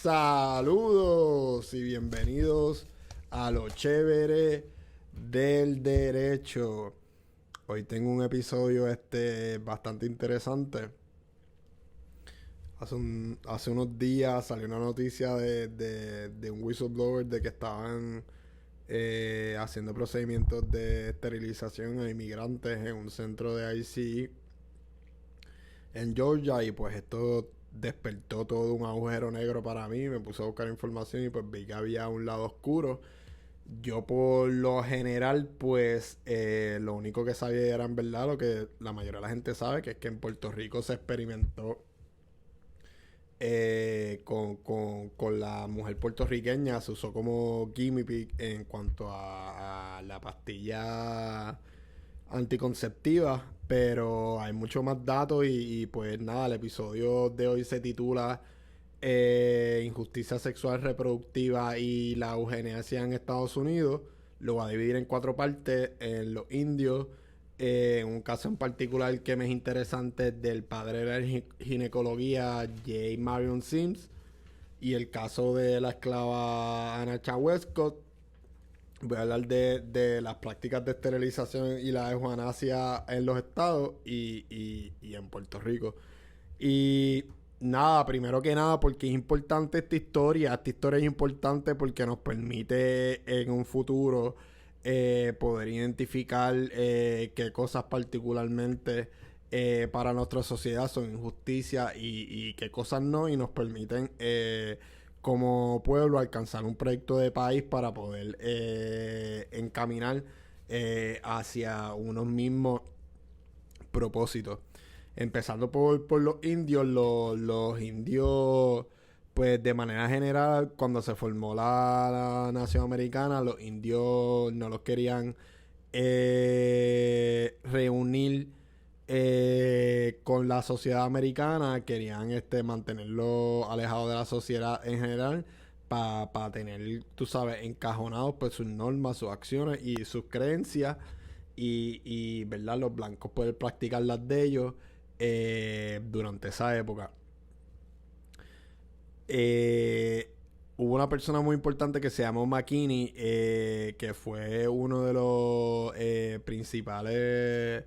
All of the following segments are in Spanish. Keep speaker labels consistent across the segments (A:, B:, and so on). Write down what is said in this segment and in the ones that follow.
A: Saludos y bienvenidos a lo chévere del derecho. Hoy tengo un episodio bastante interesante. Hace unos días salió una noticia de un whistleblower de que estaban haciendo procedimientos de esterilización a inmigrantes en un centro de ICE en Georgia, y pues esto despertó todo un agujero negro para mí. Me puse a buscar información y pues vi que había un lado oscuro. Yo por lo general pues lo único que sabía era en verdad lo que la mayoría de la gente sabe, que es que en Puerto Rico se experimentó con la mujer puertorriqueña. Se usó como guinea pig en cuanto a la pastilla anticonceptiva, pero hay mucho más datos y pues nada, el episodio de hoy se titula Injusticia sexual reproductiva y la eugenesia en Estados Unidos. Lo voy a dividir en 4 partes: en los indios, un caso en particular que me es interesante del padre de la ginecología J. Marion Sims, y el caso de la esclava Anna Westcott. Voy a hablar de las prácticas de esterilización y la eutanasia en los estados y en Puerto Rico. Y nada, primero que nada, porque es importante esta historia. Esta historia es importante porque nos permite en un futuro poder identificar qué cosas particularmente para nuestra sociedad son injusticias y qué cosas no, y nos permiten como pueblo alcanzar un proyecto de país para poder encaminar hacia unos mismos propósitos. Empezando por los indios. Los indios, pues de manera general, cuando se formó la nación americana, los indios no los querían reunir con la sociedad americana. Querían mantenerlo alejado de la sociedad en general, para tener, tú sabes, encajonados pues sus normas, sus acciones y sus creencias, y verdad, los blancos poder practicar las de ellos durante esa época. Hubo una persona muy importante que se llamó McKinney, que fue uno de los principales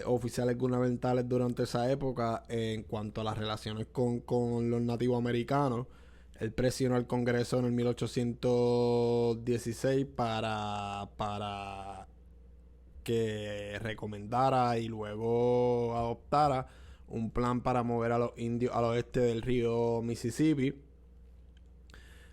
A: oficiales gubernamentales durante esa época en cuanto a las relaciones con los nativos americanos. Él presionó al Congreso en el 1816 para que recomendara y luego adoptara un plan para mover a los indios al oeste del río Mississippi.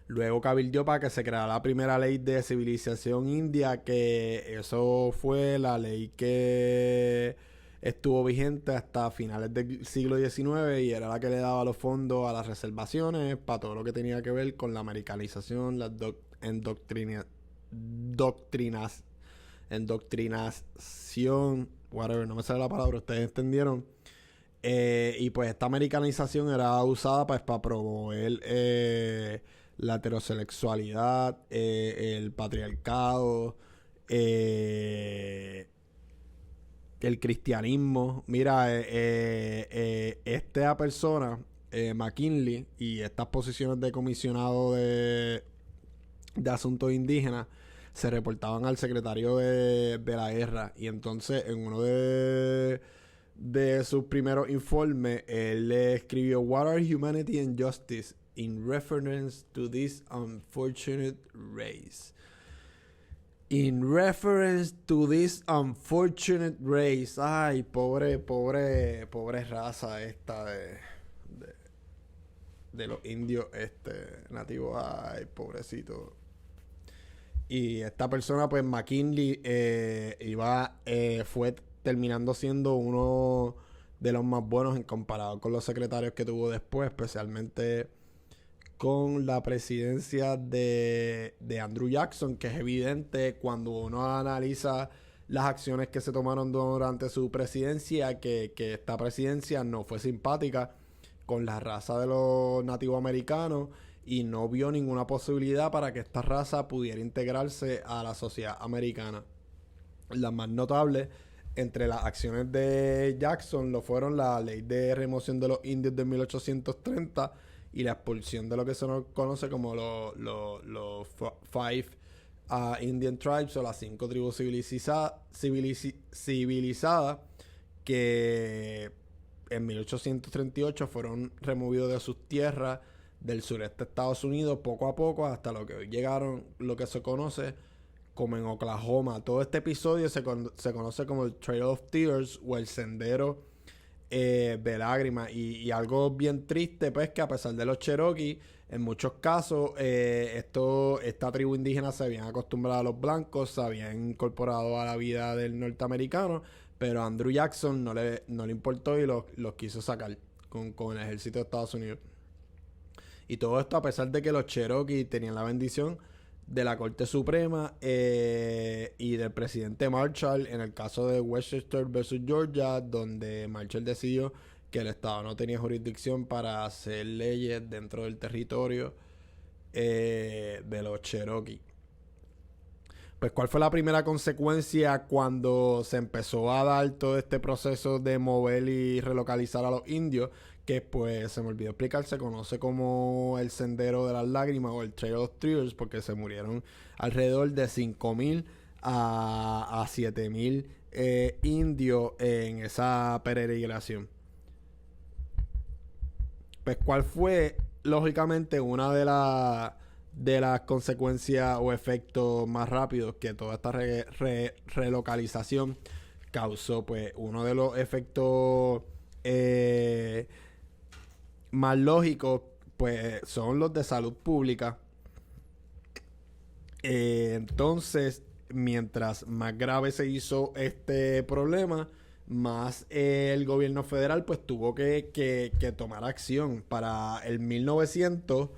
A: Luego cabildeó para que se creara la primera ley de civilización india, que eso fue la ley que estuvo vigente hasta finales del siglo XIX y era la que le daba los fondos a las reservaciones para todo lo que tenía que ver con la americanización, la endoctrinación, whatever, no me sale la palabra, ustedes entendieron. Y pues esta americanización era usada para promover la heterosexualidad, el patriarcado, el cristianismo. Mira, esta persona, McKinley, y estas posiciones de comisionado de asuntos indígenas se reportaban al secretario de la guerra. Y entonces en uno de sus primeros informes, él le escribió: "What are humanity and justice in reference to this unfortunate race?" In reference to this unfortunate race. Ay, pobre raza esta de los indios nativos. Ay, pobrecito. Y esta persona, pues McKinley, fue terminando siendo uno de los más buenos en comparado con los secretarios que tuvo después, especialmente con la presidencia de Andrew Jackson, que es evidente cuando uno analiza las acciones que se tomaron durante su presidencia, que esta presidencia no fue simpática con la raza de los nativos americanos y no vio ninguna posibilidad para que esta raza pudiera integrarse a la sociedad americana. Las más notables entre las acciones de Jackson lo fueron la ley de remoción de los indios de 1830 y la expulsión de lo que se nos conoce como los Five Indian Tribes, o las 5 tribus civilizadas, que en 1838 fueron removidos de sus tierras del sureste de Estados Unidos poco a poco hasta lo que hoy llegaron, lo que se conoce como en Oklahoma. Todo este episodio se conoce como el Trail of Tears, o el sendero de lágrimas. Y algo bien triste, pues, que a pesar de los Cherokee, en muchos casos esta tribu indígena se habían acostumbrado a los blancos, se habían incorporado a la vida del norteamericano, pero a Andrew Jackson no le importó y los quiso sacar con el ejército de Estados Unidos. Y todo esto a pesar de que los Cherokee tenían la bendición de la Corte Suprema y del presidente Marshall en el caso de Westchester versus Georgia, donde Marshall decidió que el Estado no tenía jurisdicción para hacer leyes dentro del territorio de los Cherokee. Pues, ¿cuál fue la primera consecuencia cuando se empezó a dar todo este proceso de mover y relocalizar a los indios? Que, pues, se me olvidó explicar, se conoce como el Sendero de las Lágrimas, o el Trail of Tears, porque se murieron alrededor de 5,000 a 7,000 indios en esa peregrinación. Pues, ¿cuál fue, lógicamente, una de las consecuencias o efectos más rápidos que toda esta relocalización causó? Pues uno de los efectos más lógicos, pues, son los de salud pública. Entonces, mientras más grave se hizo este problema, más el gobierno federal pues tuvo que tomar acción. Para el 1900,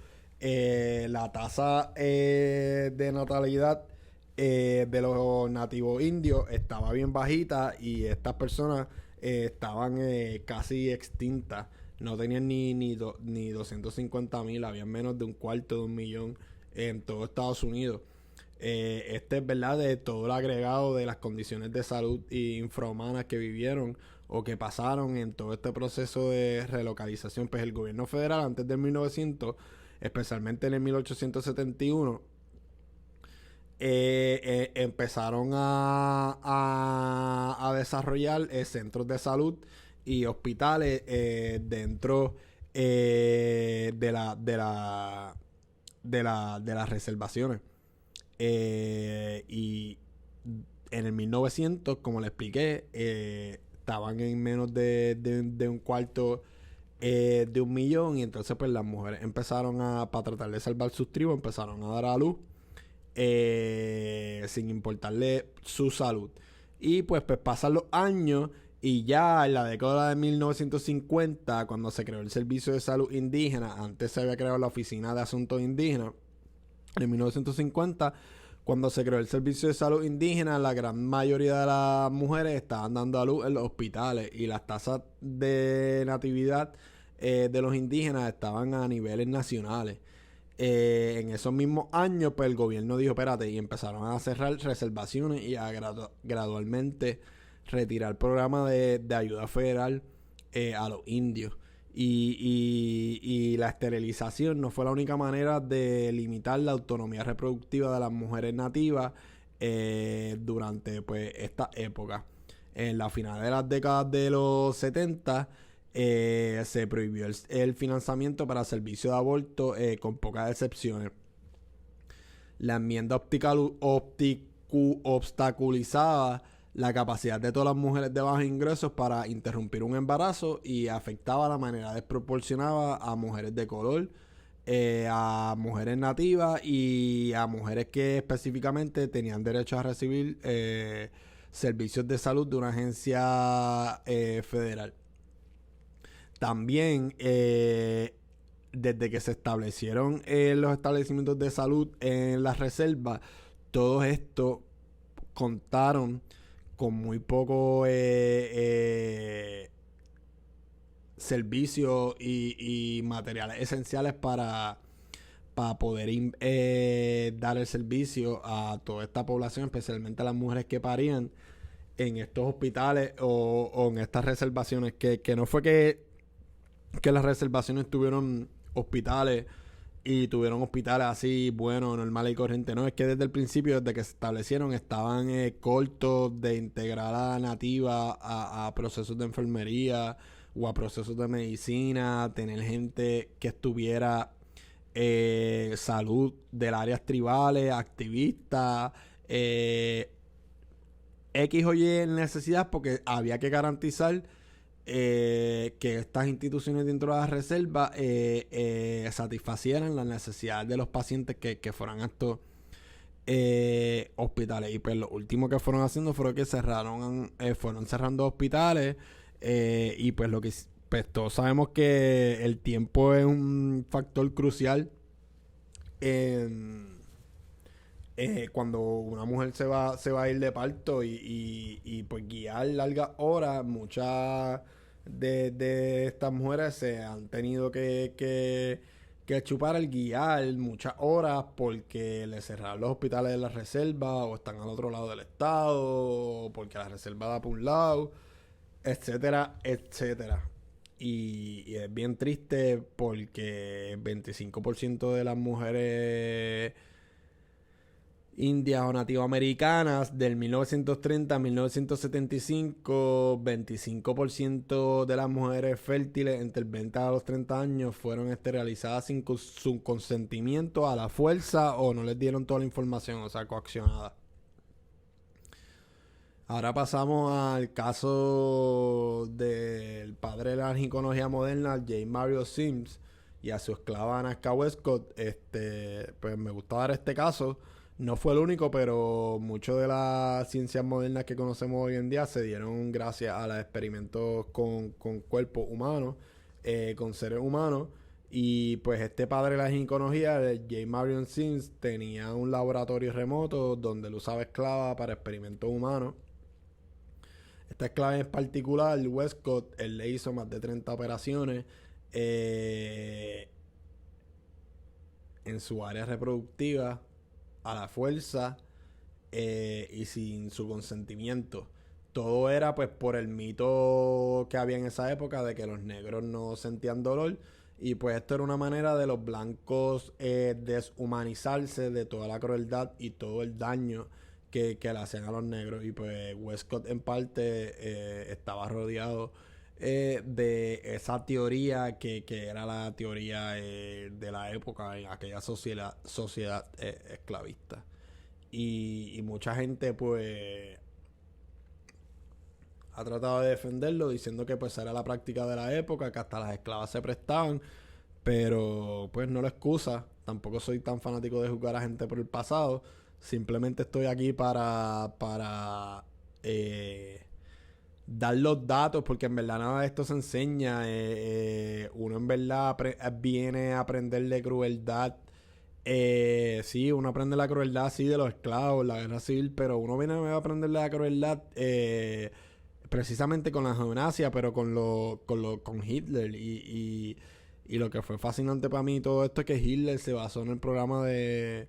A: la tasa de natalidad de los nativos indios estaba bien bajita, y estas personas estaban casi extintas. No tenían ni 250,000, habían menos de un cuarto de un millón en todo Estados Unidos. Este es verdad de todo el agregado de las condiciones de salud infrahumanas que vivieron o que pasaron en todo este proceso de relocalización. Pues el gobierno federal, antes del 1900, especialmente en el 1871, empezaron a desarrollar centros de salud y hospitales dentro de las reservaciones. Y en el 1900, como le expliqué, estaban en menos de un cuarto de un millón. Y entonces, pues, las mujeres empezaron para tratar de salvar sus tribus, empezaron a dar a luz sin importarle su salud. Y pues pasan los años, y ya en la década de 1950, cuando se creó el Servicio de Salud Indígena, antes se había creado la Oficina de Asuntos Indígenas. En 1950, cuando se creó el Servicio de Salud Indígena, la gran mayoría de las mujeres estaban dando a luz en los hospitales, y las tasas de natividad de los indígenas estaban a niveles nacionales. En esos mismos años, pues el gobierno dijo, espérate, y empezaron a cerrar reservaciones y a gradualmente retirar el programa de ayuda federal a los indios. Y la esterilización no fue la única manera de limitar la autonomía reproductiva de las mujeres nativas durante, pues, esta época. En la final de las décadas de los 70, se prohibió el financiamiento para servicios de aborto, con pocas excepciones. La enmienda obstaculizaba la capacidad de todas las mujeres de bajos ingresos para interrumpir un embarazo, y afectaba de manera desproporcionada a mujeres de color, a mujeres nativas y a mujeres que específicamente tenían derecho a recibir servicios de salud de una agencia federal. También, desde que se establecieron los establecimientos de salud en las reservas, todos estos contaron con muy poco servicios y materiales esenciales para poder dar el servicio a toda esta población, especialmente a las mujeres que parían en estos hospitales o en estas reservaciones, que no fue que las reservaciones estuvieron hospitales y tuvieron hospitales así, bueno, normales y corrientes. No, es que desde el principio, desde que se establecieron, estaban cortos de integrar a la nativa a procesos de enfermería o a procesos de medicina, tener gente que estuviera salud del áreas tribales, activistas, X o Y necesidad, porque había que garantizar que estas instituciones dentro de la reserva satisfacieran las necesidades de los pacientes que fueran a estos hospitales. Y pues lo último que fueron haciendo fue que fueron cerrando hospitales, y pues lo que pues todos sabemos que el tiempo es un factor crucial en cuando una mujer se va a ir de parto y pues guiar largas horas. Muchas de estas mujeres se han tenido que chupar el guiar muchas horas porque le cerraron los hospitales de la reserva o están al otro lado del estado o porque la reserva da por un lado, etcétera, etcétera. Y es bien triste porque el 25% de las mujeres indias o nativoamericanas del 1930 a 1975, 25% de las mujeres fértiles entre el 20 a los 30 años fueron esterilizadas sin su consentimiento, a la fuerza, o no les dieron toda la información, o sea, coaccionadas. Ahora pasamos al caso del padre de la ginecología moderna, J. Mario Sims, y a su esclava Anastasia Westcott. Pues me gusta dar este caso. No fue el único, pero muchas de las ciencias modernas que conocemos hoy en día se dieron gracias a los experimentos con cuerpos humanos, con seres humanos. Y pues este padre de la ginecología, J. Marion Sims, tenía un laboratorio remoto donde él usaba esclavas para experimentos humanos. Esta esclava en particular, Westcott, él le hizo más de 30 operaciones en su área reproductiva, a la fuerza, y sin su consentimiento. Todo era pues por el mito que había en esa época de que los negros no sentían dolor, y pues esto era una manera de los blancos deshumanizarse de toda la crueldad y todo el daño que le hacían a los negros. Y pues Westcott en parte estaba rodeado de esa teoría que era la teoría de la época en aquella sociedad esclavista. Y mucha gente pues ha tratado de defenderlo diciendo que pues era la práctica de la época, que hasta las esclavas se prestaban, pero pues no lo excusa. Tampoco soy tan fanático de juzgar a gente por el pasado. Simplemente estoy aquí para dar los datos, porque en verdad nada de esto se enseña. Uno en verdad viene a aprender de crueldad. Sí, uno aprende la crueldad, sí, de los esclavos, la guerra civil, pero uno viene a aprender la crueldad precisamente con la eutanasia, pero con Hitler. Y lo que fue fascinante para mí todo esto es que Hitler se basó en el programa de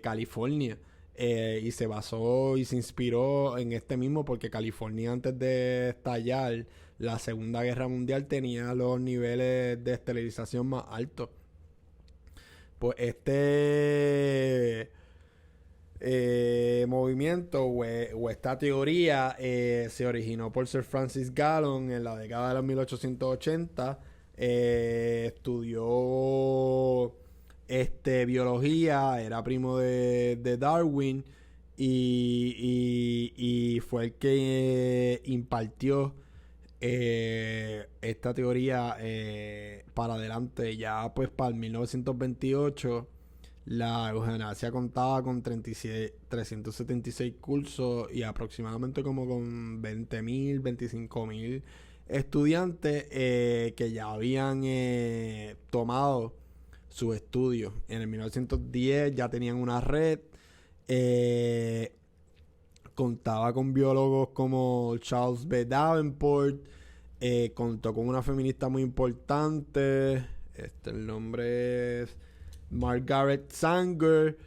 A: California, y se basó y se inspiró en este mismo, porque California, antes de estallar la Segunda Guerra Mundial, tenía los niveles de esterilización más altos. Pues este movimiento o esta teoría se originó por Sir Francis Galton en la década de los 1880. Estudió biología, era primo de Darwin, y fue el que impartió esta teoría para adelante. Ya pues para el 1928 la eutanasia contaba con 376 cursos y aproximadamente como con 20,000, 25,000 estudiantes que ya habían tomado sus estudios. En el 1910 ya tenían una red. Contaba con biólogos como Charles B. Davenport. Contó con una feminista muy importante. El nombre es Margaret Sanger.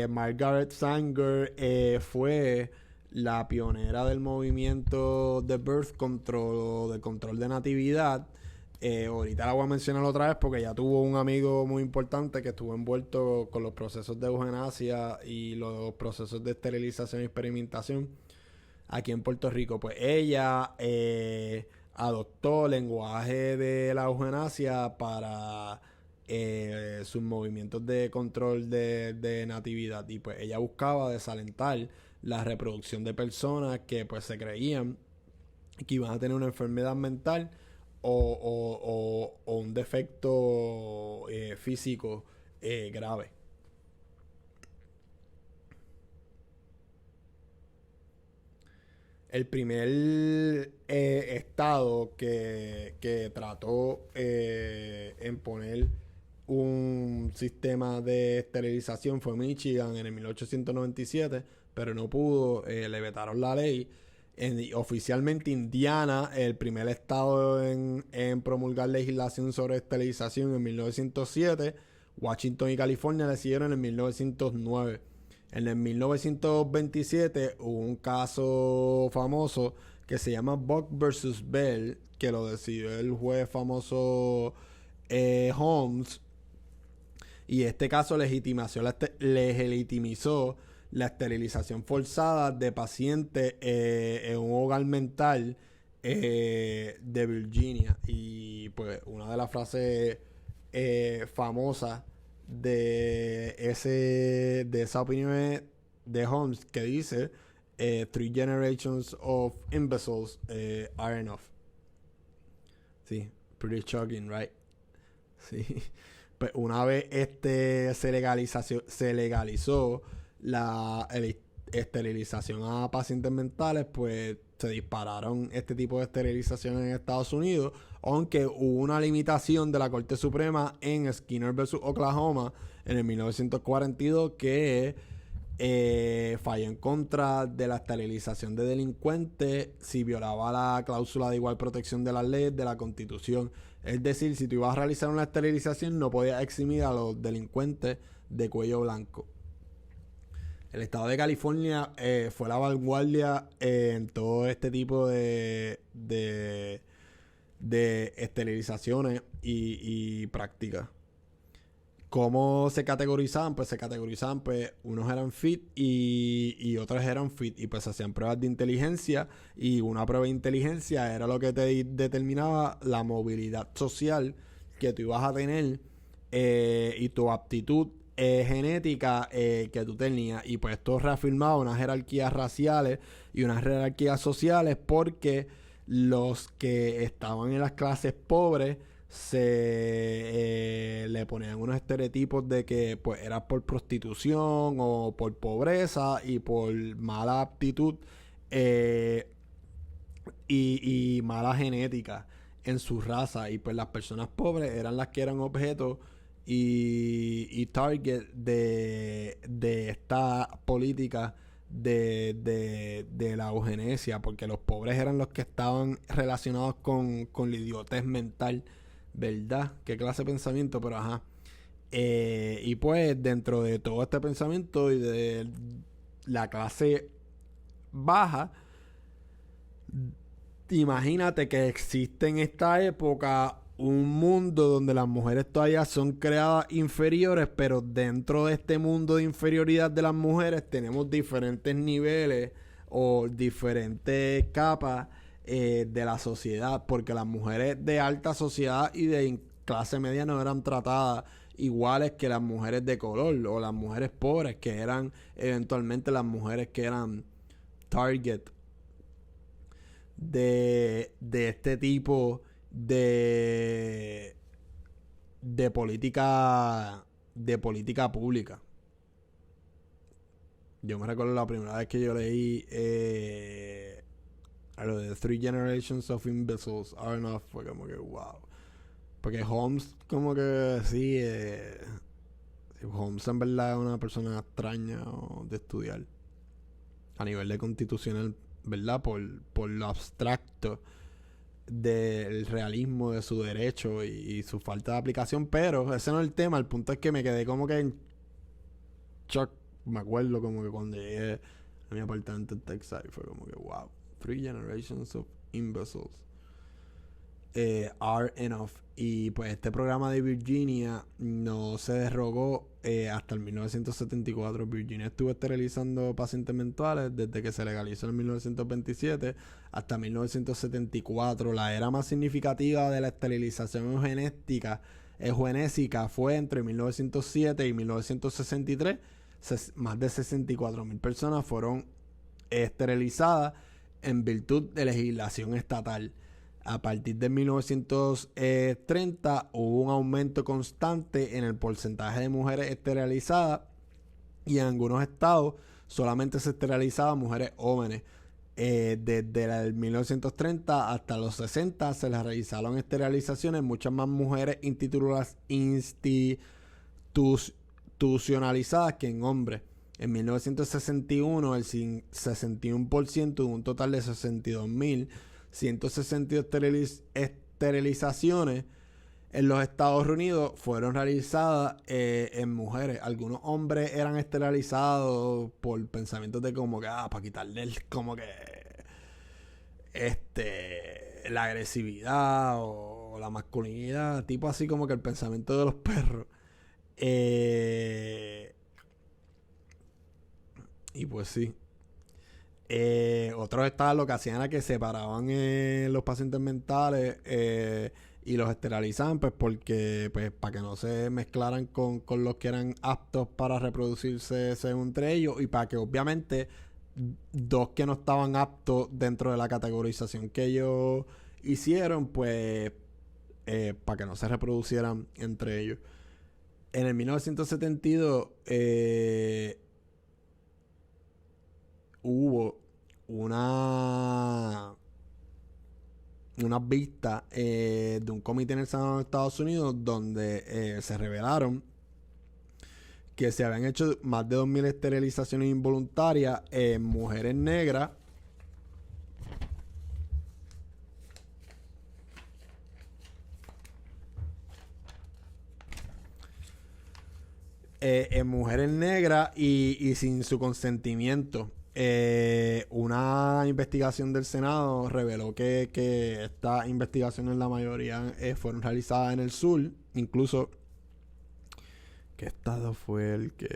A: Margaret Sanger fue la pionera del movimiento de birth control, de control de natividad. Ahorita la voy a mencionar otra vez porque ya tuvo un amigo muy importante que estuvo envuelto con los procesos de eutanasia y los procesos de esterilización y experimentación aquí en Puerto Rico. Pues ella adoptó lenguaje de la eutanasia para sus movimientos de control de natividad. Y pues ella buscaba desalentar la reproducción de personas que pues se creían que iban a tener una enfermedad mental o un defecto físico grave. El primer estado que trató en poner un sistema de esterilización fue Michigan en el 1897, pero no pudo, le vetaron la ley. Oficialmente Indiana, el primer estado en promulgar legislación sobre esterilización en 1907. Washington y California le siguieron en 1909. En el 1927 hubo un caso famoso que se llama Buck versus Bell, que lo decidió el juez famoso Holmes. Y este caso legitimizó la esterilización forzada de pacientes en un hogar mental de Virginia. Y pues una de las frases famosas de esa opinión de Holmes que dice 3 generations of imbeciles are enough. Sí, pretty shocking, right? Sí. Pues una vez se legalizó la esterilización a pacientes mentales, pues se dispararon este tipo de esterilización en Estados Unidos, aunque hubo una limitación de la Corte Suprema en Skinner versus Oklahoma en el 1942 que falló en contra de la esterilización de delincuentes si violaba la cláusula de igual protección de las leyes de la Constitución. Es decir, si tú ibas a realizar una esterilización no podías eximir a los delincuentes de cuello blanco. El estado de California fue la vanguardia en todo este tipo de esterilizaciones y prácticas. ¿Cómo se categorizaban? Pues se categorizaban, pues unos eran fit y otros eran fit. Y pues se hacían pruebas de inteligencia y una prueba de inteligencia era lo que te determinaba la movilidad social que tú ibas a tener y tu aptitud genética que tú tenías. Y pues esto reafirmaba unas jerarquías raciales y unas jerarquías sociales porque los que estaban en las clases pobres le ponían unos estereotipos de que pues era por prostitución o por pobreza y por mala aptitud y mala genética en su raza. Y pues las personas pobres eran las que eran objeto y target de esta política de la eugenesia, porque los pobres eran los que estaban relacionados con la idiotez mental, ¿verdad? ¿Qué clase de pensamiento? Pero ajá. Y pues dentro de todo este pensamiento y de la clase baja, imagínate que existe en esta época un mundo donde las mujeres todavía son creadas inferiores, pero dentro de este mundo de inferioridad de las mujeres tenemos diferentes niveles o diferentes capas de la sociedad, porque las mujeres de alta sociedad y de clase media no eran tratadas iguales que las mujeres de color o las mujeres pobres, que eran eventualmente las mujeres que eran target de este tipo de política pública. Yo me recuerdo la primera vez que yo leí a lo de 3 generations of imbeciles are enough, fue como que wow. Porque Holmes como que sí, Holmes en verdad es una persona extraña de estudiar a nivel de constitucional, ¿verdad? Por lo abstracto del realismo de su derecho y su falta de aplicación, pero ese no es el tema. El punto es que me quedé como que en shock. Me acuerdo como que cuando llegué a mi apartamento en Texas fue como que wow, 3 generations of imbeciles. are enough. Y pues este programa de Virginia no se derogó hasta el 1974. Virginia estuvo esterilizando pacientes menstruales desde que se legalizó en 1927 hasta 1974. La era más significativa de la esterilización eugenésica fue entre 1907 y 1963. Más de 64,000 personas fueron esterilizadas en virtud de legislación estatal. A partir de 1930 hubo un aumento constante en el porcentaje de mujeres esterilizadas y en algunos estados solamente se esterilizaban mujeres jóvenes. Desde el 1930 hasta los 60 se les realizaron esterilizaciones muchas más mujeres institucionalizadas que en hombres. En 1961 el 61% de un total de 62,162 esterilizaciones en los Estados Unidos fueron realizadas en mujeres. Algunos hombres eran esterilizados por pensamientos de como que para quitarle como que la agresividad o la masculinidad, tipo así como que el pensamiento de los perros. Y pues sí. Otros estados lo que hacían era que separaban los pacientes mentales y los esterilizaban, pues porque pues para que no se mezclaran con los que eran aptos para reproducirse entre ellos, y para que obviamente dos que no estaban aptos dentro de la categorización que ellos hicieron, pues para que no se reproducieran entre ellos. En el 1972 hubo una vista de un comité en el Senado de Estados Unidos donde se revelaron que se habían hecho más de 2,000 esterilizaciones involuntarias en mujeres negras y sin su consentimiento. Una investigación del Senado reveló que estas investigaciones la mayoría fueron realizadas en el sur. Incluso, ¿qué estado fue el que...?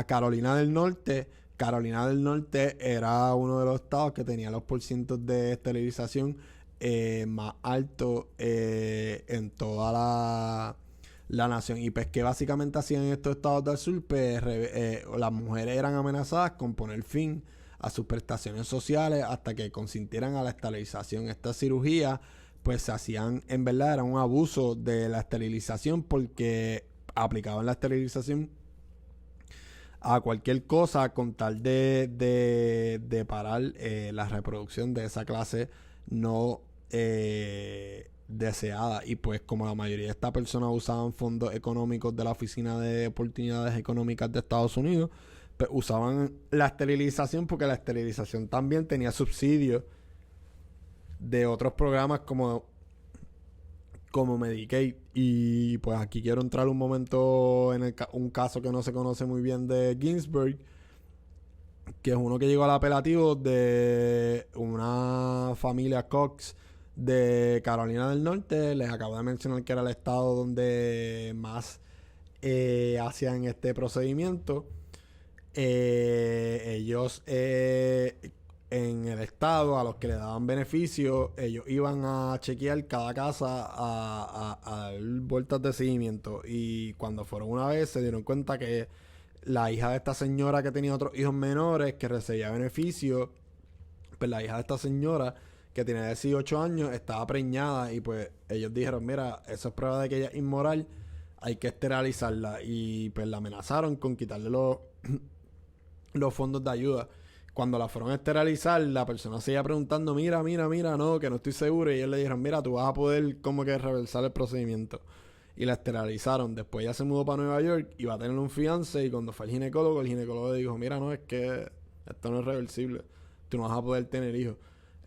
A: Carolina del Norte. Carolina del Norte era uno de los estados que tenía los porcientos de esterilización más altos en toda la nación. Y pues que básicamente hacían estos estados del sur, pues las mujeres eran amenazadas con poner fin a sus prestaciones sociales hasta que consintieran a la esterilización. Estas cirugías pues se hacían, en verdad era un abuso de la esterilización, porque aplicaban la esterilización a cualquier cosa con tal de parar la reproducción de esa clase no deseada. Y pues como la mayoría de estas personas usaban fondos económicos de la Oficina de Oportunidades Económicas de Estados Unidos, pues usaban la esterilización, porque la esterilización también tenía subsidios de otros programas como Medicaid. Y pues aquí quiero entrar un momento en un caso que no se conoce muy bien de Ginsburg, que es uno que llegó al apelativo de una familia Cox de Carolina del Norte. Les acabo de mencionar que era el estado donde más hacían este procedimiento. Ellos en el estado, a los que le daban beneficios, ellos iban a chequear cada casa a dar vueltas de seguimiento. Y cuando fueron una vez, se dieron cuenta que la hija de esta señora, que tenía otros hijos menores que recibía beneficios, pues la hija de esta señora, que tenía 18 años, estaba preñada. Y pues ellos dijeron: mira, eso es prueba de que ella es inmoral, hay que esterilizarla. Y pues la amenazaron con quitarle los fondos de ayuda. Cuando la fueron a esterilizar, la persona seguía preguntando: mira, no, que no estoy seguro. Y ellos le dijeron: mira, tú vas a poder como que reversar el procedimiento. Y la esterilizaron. Después ella se mudó para Nueva York y va a tener un fiance. Y cuando fue el ginecólogo le dijo: mira, no, es que esto no es reversible, tú no vas a poder tener hijos.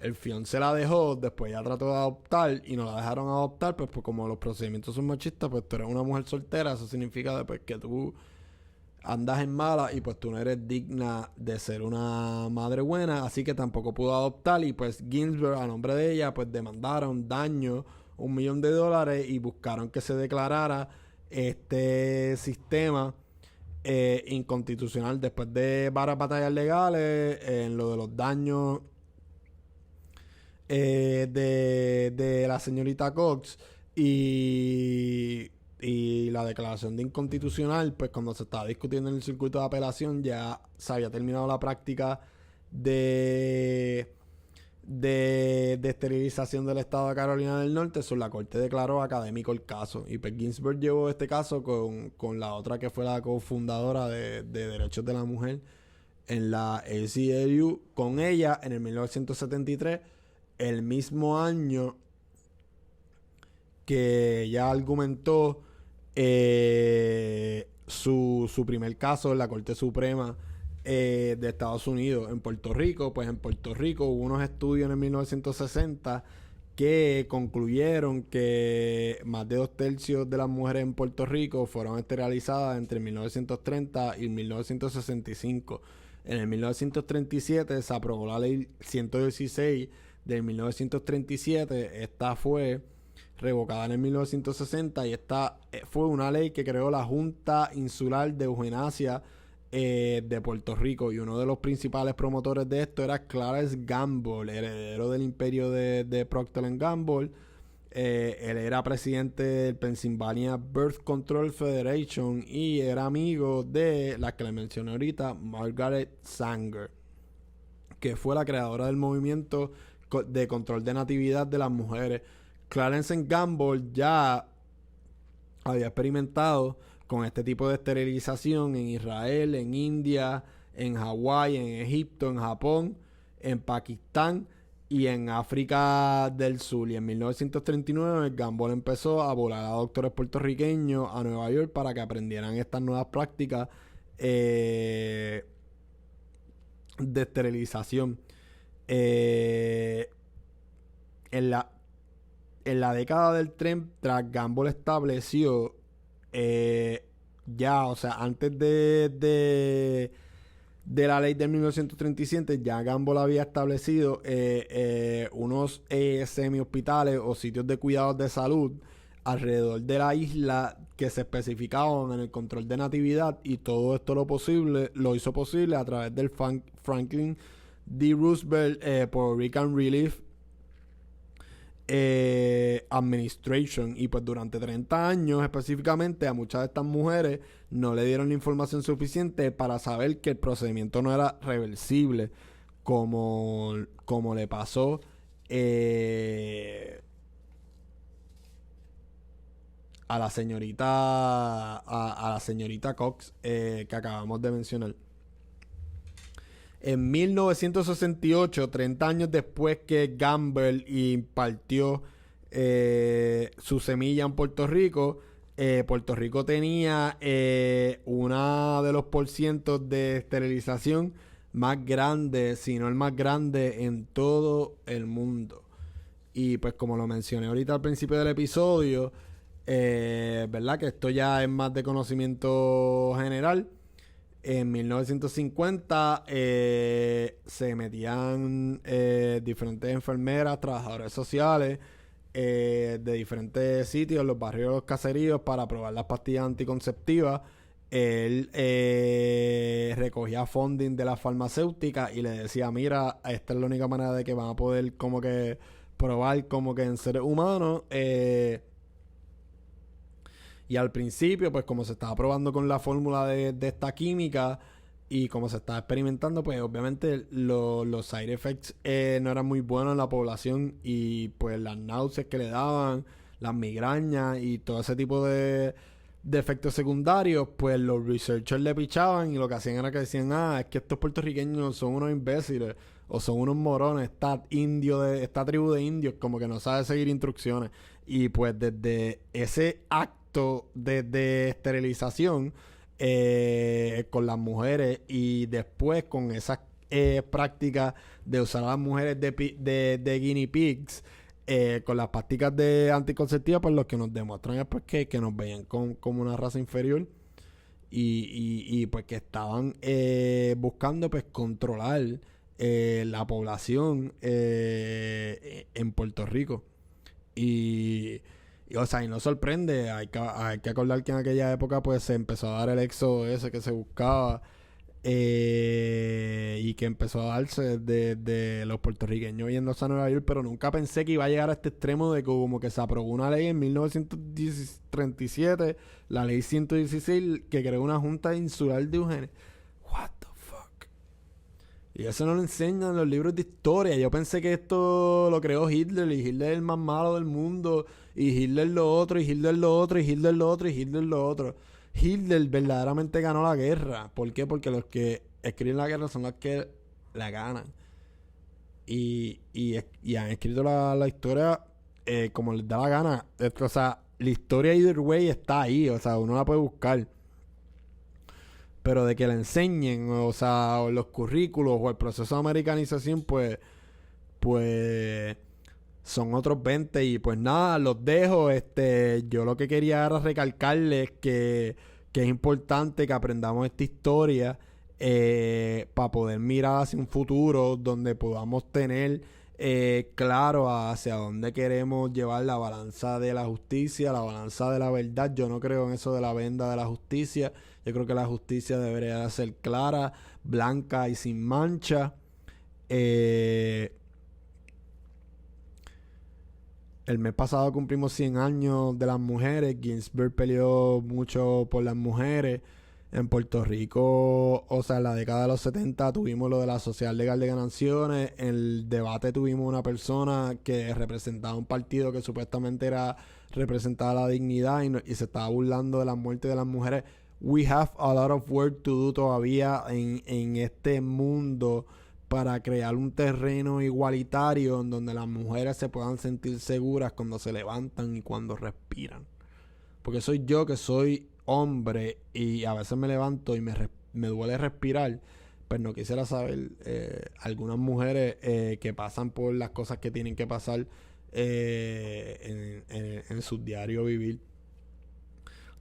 A: El fiance la dejó. Después ella trató de adoptar y no la dejaron adoptar, pues como los procedimientos son machistas, pues tú eres una mujer soltera. Eso significa después que tú andas en mala y pues tú no eres digna de ser una madre buena, así que tampoco pudo adoptar y pues Ginsburg a nombre de ella pues demandaron daño $1 millón y buscaron que se declarara este sistema inconstitucional después de varias batallas legales en lo de los daños de la señorita Cox y la declaración de inconstitucional, pues cuando se estaba discutiendo en el circuito de apelación ya se había terminado la práctica de esterilización del estado de Carolina del Norte. La corte declaró académico el caso y pues Ginsburg llevó este caso con la otra que fue la cofundadora de derechos de la mujer en la ACLU con ella en el 1973, el mismo año que ella argumentó su primer caso en la Corte Suprema de Estados Unidos. En Puerto Rico, pues en Puerto Rico hubo unos estudios en el 1960 que concluyeron que más de 2/3 de las mujeres en Puerto Rico fueron esterilizadas entre 1930 y 1965. En el 1937 se aprobó la ley 116 de 1937. Esta fue revocada en el 1960 y esta fue una ley que creó la Junta Insular de Eutanasia de Puerto Rico, y uno de los principales promotores de esto era Clarence Gamble, heredero del imperio de Procter & Gamble. Él era presidente del Pennsylvania Birth Control Federation y era amigo de la que le mencioné ahorita, Margaret Sanger, que fue la creadora del movimiento de control de natividad de las mujeres. Clarence Gamble ya había experimentado con este tipo de esterilización en Israel, en India, en Hawái, en Egipto, en Japón, en Pakistán y en África del Sur. Y en 1939 Gamble empezó a volar a doctores puertorriqueños a Nueva York para que aprendieran estas nuevas prácticas de esterilización. En la década del 30, Gamble estableció ya, o sea, antes de la ley de 1937, ya Gamble había establecido unos semi-hospitales o sitios de cuidados de salud alrededor de la isla que se especificaban en el control de natividad, y todo esto lo hizo posible a través del Franklin D. Roosevelt Puerto Rican Relief Administration. Y pues durante 30 años específicamente a muchas de estas mujeres no le dieron la información suficiente para saber que el procedimiento no era reversible, como le pasó a la señorita Cox que acabamos de mencionar. En 1968, 30 años después que Gamble impartió su semilla en Puerto Rico tenía uno de los porcientos de esterilización más grande, si no el más grande en todo el mundo. Y pues como lo mencioné ahorita al principio del episodio, ¿verdad? Que esto ya es más de conocimiento general. En 1950 se metían diferentes enfermeras, trabajadores sociales de diferentes sitios, los barrios, los caseríos, para probar las pastillas anticonceptivas. Él recogía funding de las farmacéuticas y le decía: mira, esta es la única manera de que van a poder como que probar como que en seres humanos. Y al principio, pues como se estaba probando con la fórmula de esta química y como se estaba experimentando, pues obviamente los side effects no eran muy buenos en la población, y pues las náuseas que le daban, las migrañas y todo ese tipo de efectos secundarios, pues los researchers le pichaban y lo que hacían era que decían: es que estos puertorriqueños son unos imbéciles o son unos morones, esta tribu de indios como que no sabe seguir instrucciones. Y pues desde ese acto de esterilización con las mujeres, y después con esas prácticas de usar a las mujeres de guinea pigs con las prácticas de anticonceptivas, pues lo que nos demuestran es pues que nos veían como una raza inferior. y pues que estaban buscando pues controlar la población en Puerto Rico. O sea, y no sorprende, hay que acordar que en aquella época pues se empezó a dar el éxodo ese que se buscaba y que empezó a darse de los puertorriqueños yéndose a Nueva York, pero nunca pensé que iba a llegar a este extremo de que como que se aprobó una ley en 1937, la ley 116, que creó una junta insular de Eugenia. What the fuck? Y eso no lo enseñan en los libros de historia. Yo pensé que esto lo creó Hitler, y Hitler es el más malo del mundo, y Hitler lo otro, y Hitler lo otro, y Hitler lo otro, y Hitler lo otro. Hitler verdaderamente ganó la guerra. ¿Por qué? Porque los que escriben la guerra son los que la ganan. Y han escrito la historia como les da la gana. O sea, la historia either way está ahí. O sea, uno la puede buscar. Pero de que la enseñen, o sea, o los currículos o el proceso de americanización, pues son otros 20. Y pues nada, los dejo. Yo lo que quería era recalcarles que es importante que aprendamos esta historia para poder mirar hacia un futuro donde podamos tener claro hacia dónde queremos llevar la balanza de la justicia, la balanza de la verdad. Yo no creo en eso de la venda de la justicia. Yo creo que la justicia debería ser clara, blanca y sin mancha. El mes pasado cumplimos 100 años de las mujeres. Ginsberg peleó mucho por las mujeres. En Puerto Rico, o sea, en la década de los 70 tuvimos lo de la sociedad legal de ganancias. En el debate tuvimos una persona que representaba un partido que supuestamente era representaba la dignidad y se estaba burlando de la muerte de las mujeres. We have a lot of work to do todavía en este mundo para crear un terreno igualitario en donde las mujeres se puedan sentir seguras cuando se levantan y cuando respiran. Porque soy yo que soy hombre y a veces me levanto y me duele respirar. Pues no quisiera saber algunas mujeres que pasan por las cosas que tienen que pasar en su diario vivir.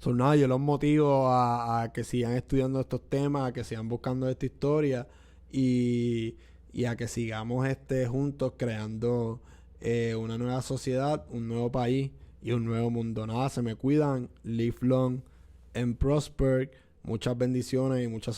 A: Nada, yo los motivo a que sigan estudiando estos temas, a que sigan buscando esta historia y a que sigamos juntos creando una nueva sociedad, un nuevo país y un nuevo mundo. Nada, se me cuidan. Live long and prosper. Muchas bendiciones y muchas